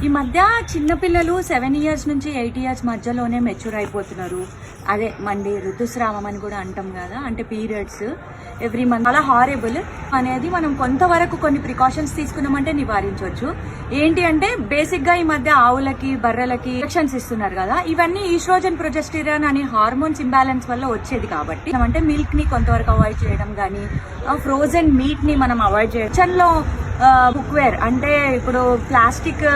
ఈ మధ్య చిన్నపిల్లలు 7 ఇయర్స్ నుంచి 8 ఇయర్స్ మధ్యలోనే మెచ్యూర్ అయిపోతున్నారు. అదే మండి ఋతుస్రావం అని కూడా అంటాం కదా, అంటే పీరియడ్స్ ఎవ్రీ మంత్. చాలా హారబుల్ అనేది మనం కొంతవరకు కొన్ని ప్రికాషన్స్ తీసుకున్నామంటే నివారించవచ్చు. ఏంటి అంటే బేసిక్ గా ఈ మధ్య ఆవులకి బర్రెలకి ఇంజెక్షన్స్ ఇస్తున్నారు కదా, ఇవన్నీ ఈస్ట్రోజన్ ప్రొజెస్టెరాన్ అనే హార్మోన్స్ ఇంబ్యాలెన్స్ వల్ల వచ్చేది. కాబట్టి అంటే మిల్క్ ని కొంతవరకు అవాయిడ్ చేయడం కానీ, ఫ్రోజన్ మీట్ ని మనం అవాయిడ్ చేయడం. కిచెన్ లో కుక్వేర్ అంటే ఇప్పుడు ప్లాస్టిక్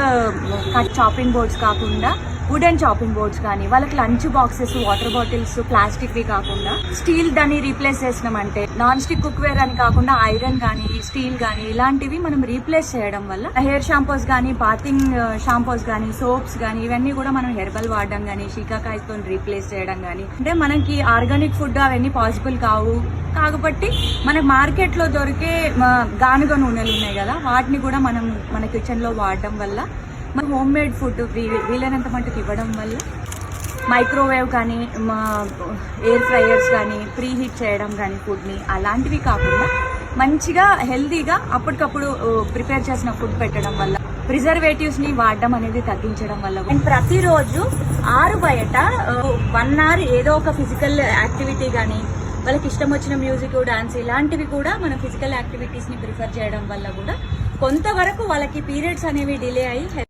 చాపింగ్ బోర్డ్స్ కాకుండా వుడెన్ చాపింగ్ బోర్డ్స్ కానీ, వాళ్ళకి lunch boxes, water bottles plastic వి కాకుండా స్టీల్ దాన్ని రీప్లేస్ చేసినామంటే, నాన్ స్టిక్ కుక్వేర్ అని కాకుండా ఐరన్ కానీ స్టీల్ కానీ ఇలాంటివి మనం రీప్లేస్ చేయడం వల్ల హెయిర్ షాంపూస్ కానీ, బాతింగ్ షాంపూస్ కానీ, సోప్స్ కానీ ఇవన్నీ కూడా మనం హెర్బల్ వాడడం కానీ, శీకాకాయతో రీప్లేస్ చేయడం కానీ, అంటే మనకి ఆర్గానిక్ ఫుడ్ అవన్నీ పాసిబుల్ కావు. కాబట్టి మనకి మార్కెట్లో దొరికే గానుగ నూనెలు ఉన్నాయి కదా, వాటిని కూడా మనం మన కిచెన్లో వాడడం వల్ల, మన హోమ్ మేడ్ ఫుడ్ వీలైనంత మటుకు ఇవ్వడం వల్ల, మైక్రోవేవ్ కానీ ఎయిర్ ఫ్రైయర్స్ కానీ ప్రీ హీట్ చేయడం కానీ ఫుడ్ని అలాంటివి కాకుండా మంచిగా హెల్తీగా అప్పటికప్పుడు ప్రిపేర్ చేసిన ఫుడ్ పెట్టడం వల్ల, ప్రిజర్వేటివ్స్ ని వాడడం అనేది తగ్గించడం వల్ల, అండ్ ప్రతిరోజు 6 బయట 1 అవర్ ఏదో ఒక ఫిజికల్ యాక్టివిటీ కానీ, వాళ్ళకి ఇష్టం వచ్చిన మ్యూజిక్, డాన్స్ ఇలాంటివి కూడా మన ఫిజికల్ యాక్టివిటీస్ ని ప్రిఫర్ చేయడం వల్ల కూడా కొంతవరకు వాళ్ళకి పీరియడ్స్ అనేవి డిలే అయ్యి